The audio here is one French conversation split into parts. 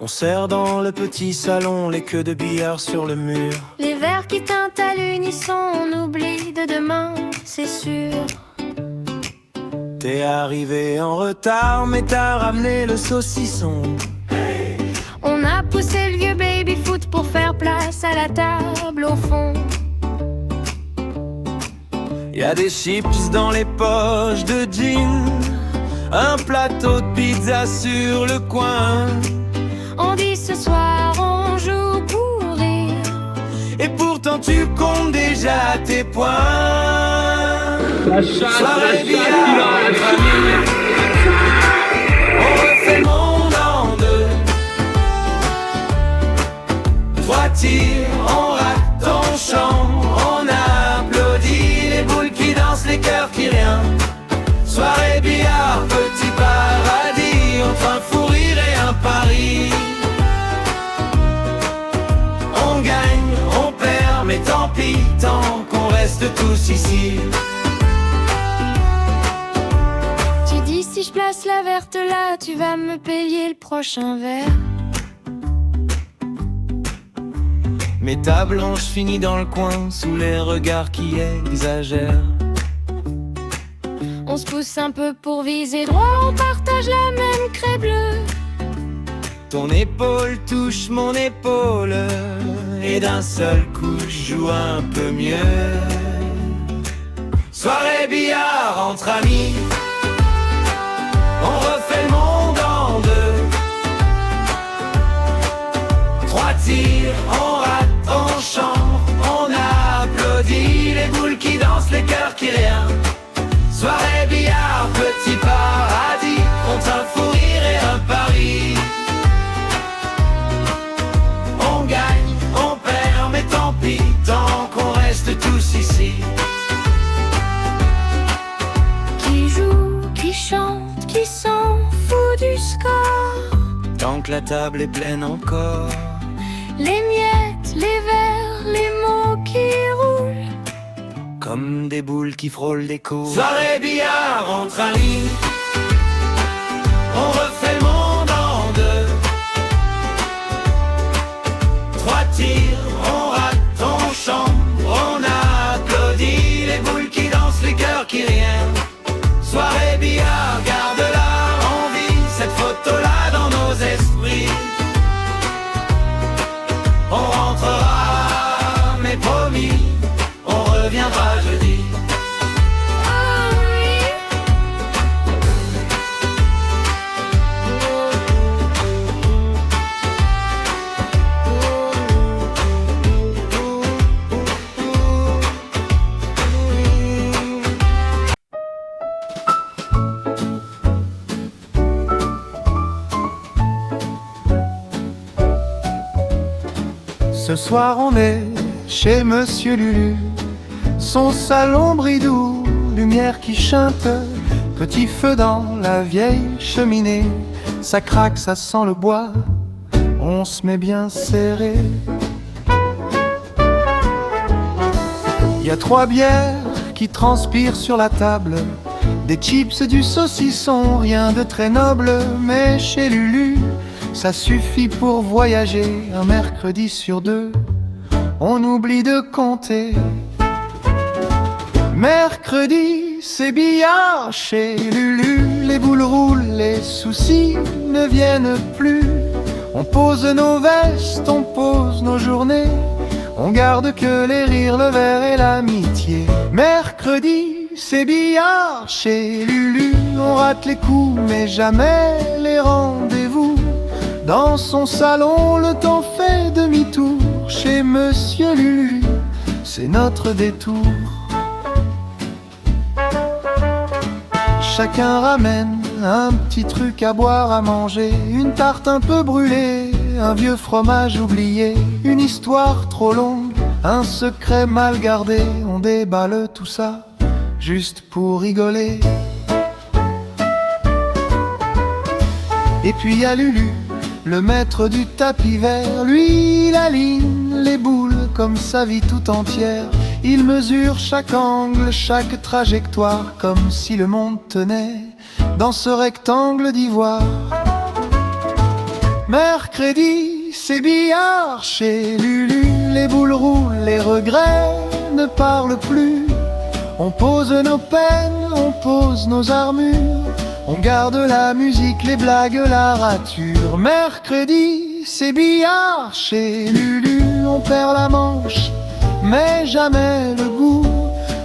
On sert dans le petit salon les queues de billard sur le mur. Les verres qui tintent à l'unisson, on oublie de demain, c'est sûr. T'es arrivé en retard, mais t'as ramené le saucisson. On a poussé le vieux baby-foot pour faire place à la table au fond. Y'a des chips dans les poches de jeans, un plateau de pizza sur le coin. On dit ce soir on joue pour rire, et pourtant tu comptes déjà tes points. Soirée billard entre amis, on refait le monde en deux. 3 tirs, on rate, on chante, on applaudit. Les boules qui dansent, les cœurs qui rien. Soirée billard, petit paradis, entre un fou rire et un pari. On gagne, on perd, mais tant pis, tant qu'on reste tous ici. Tu dis si je place la verte là, tu vas me payer le prochain verre. Mais ta blanche finit dans le coin, sous les regards qui exagèrent. On se pousse un peu pour viser droit, on partage la même craie bleue. Ton épaule touche mon épaule, et d'un seul coup je joue un peu mieux. Soirée billard entre amis, on refait le monde en deux. 3 tirs, on rate, on chante, on applaudit. Les boules qui dansent, les cœurs qui rien. Soirée billard, petit paradis, contre un fou rire et un pari. On gagne, on perd, mais tant pis, tant qu'on reste tous ici. Qui joue, qui chante, qui s'en fout du score. Tant que la table est pleine encore. Les miettes, les verres, les mots qui roulent. Comme des boules qui frôlent l'écho. Soirée billard entre amis, on refait le monde en deux. 3 tirs, on rate, on chante, on applaudit. Les boules qui dansent, les cœurs qui rien. Soirée billard, garde-la en vie, cette photo-là dans nos esprits. On rentrera, mais promis, on reviendra jeudi. Oh oui. Ce soir on est chez Monsieur Lulu. Son salon bridou, lumière qui chante. Petit feu dans la vieille cheminée. Ça craque, ça sent le bois. On se met bien serré. Y a 3 bières qui transpirent sur la table. Des chips, du saucisson, rien de très noble. Mais chez Lulu, ça suffit pour voyager. Un mercredi sur 2, on oublie de compter. Mercredi, c'est billard chez Lulu. Les boules roulent, les soucis ne viennent plus. On pose nos vestes, on pose nos journées. On garde que les rires, le verre et l'amitié. Mercredi, c'est billard chez Lulu. On rate les coups, mais jamais les rendez-vous. Dans son salon, le temps fait demi-tour. Chez Monsieur Lulu, c'est notre détour. Chacun ramène un petit truc à boire, à manger. Une tarte un peu brûlée, un vieux fromage oublié. Une histoire trop longue, un secret mal gardé. On déballe tout ça, juste pour rigoler. Et puis y a Lulu, le maître du tapis vert. Lui, il aligne les boules comme sa vie tout entière. Il mesure chaque angle, chaque trajectoire, comme si le monde tenait dans ce rectangle d'ivoire. Mercredi, c'est billard chez Lulu. Les boules roulent, les regrets ne parlent plus. On pose nos peines, on pose nos armures. On garde la musique, les blagues, la rature. Mercredi, c'est billard chez Lulu. On perd la manche, mais jamais le goût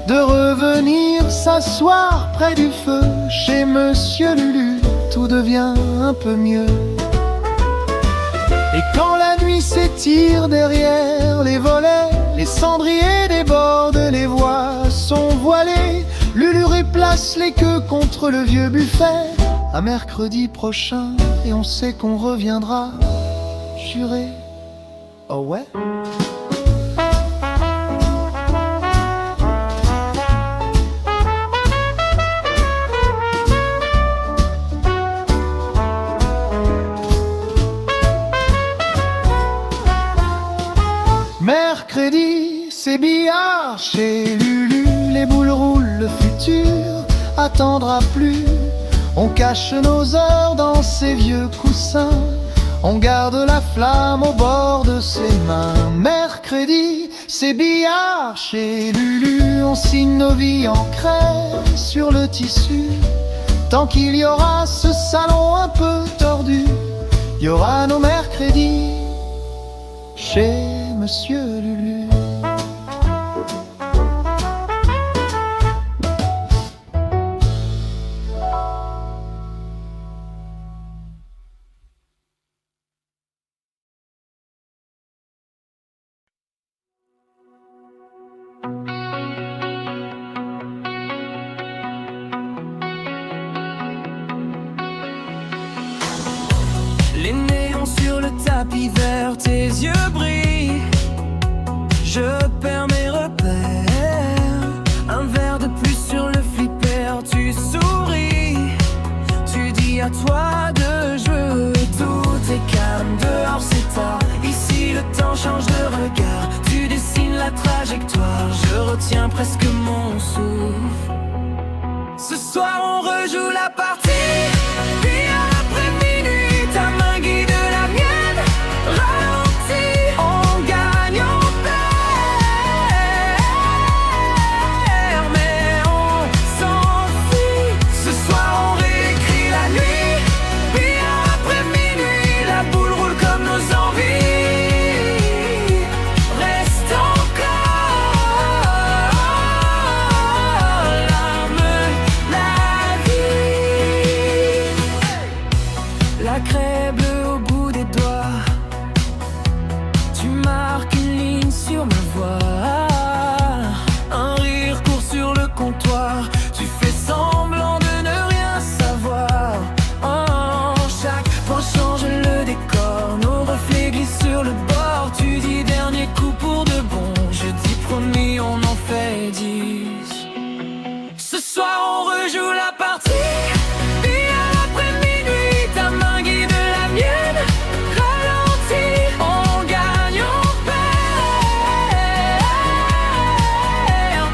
de revenir s'asseoir près du feu. Chez Monsieur Lulu, tout devient un peu mieux. Et quand la nuit s'étire derrière les volets, les cendriers débordent, les voies sont voilées, Lulu replace les queues contre le vieux buffet. À mercredi prochain, et on sait qu'on reviendra, juré. Oh ouais? Mercredi, c'est billard chez Lulu. Les boules roulent, le futur attendra plus. On cache nos heures dans ces vieux coussins. On garde la flamme au bord de ses mains. Mercredi, c'est billard chez Lulu. On signe nos vies en craie sur le tissu. Tant qu'il y aura ce salon un peu tordu, il y aura nos mercredis chez Monsieur Lulu. Les néons sur le tapis vert, tes yeux brillent. Je perds mes repères. Un verre de plus sur le flipper, tu souris. Tu dis à toi de jouer, tout est calme. Dehors c'est tard, ici le temps change de regard. Tu dessines la trajectoire, je retiens presque mon souffle. Ce soir on rejoue la partie. Puis après minuit, ta main guide la mienne. Ralentis, on gagne, on perd, mais on s'enfuit. Ce soir on réécrit la nuit. Puis après minuit, la boule roule comme nos envies. Reste encore l'arme, la vie. La craie bleue au bout des doigts, tu marques une ligne sur ma voix. Un rire court sur le comptoir, tu fais semblant de ne rien savoir. Oh, chaque point change le décor, nos reflets glissent sur le bord. Tu dis dernier coup pour de bon, je dis promis on en fait 10. Ce soir on rejoue la partie. Puis après minuit, ta main guide la mienne. Ralentis, on gagne, on perd,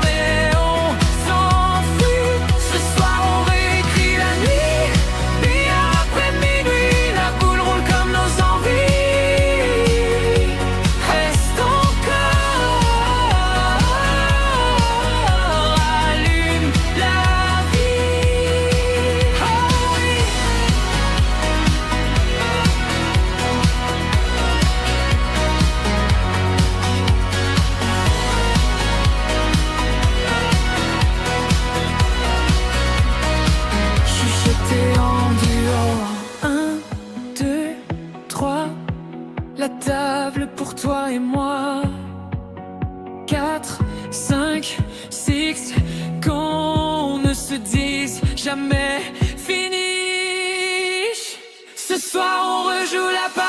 mais on s'enfuit. Ce soir on réécrit la nuit. Puis après minuit, la boule roule comme nos envies. Reste encore, allume la vie. Oh oui. Chuchoté en duo. 1, 2, 3. La table pour toi et moi. 4, 5, 6. Qu'on ne se dise jamais finish. Ce soir on rejoue la partie.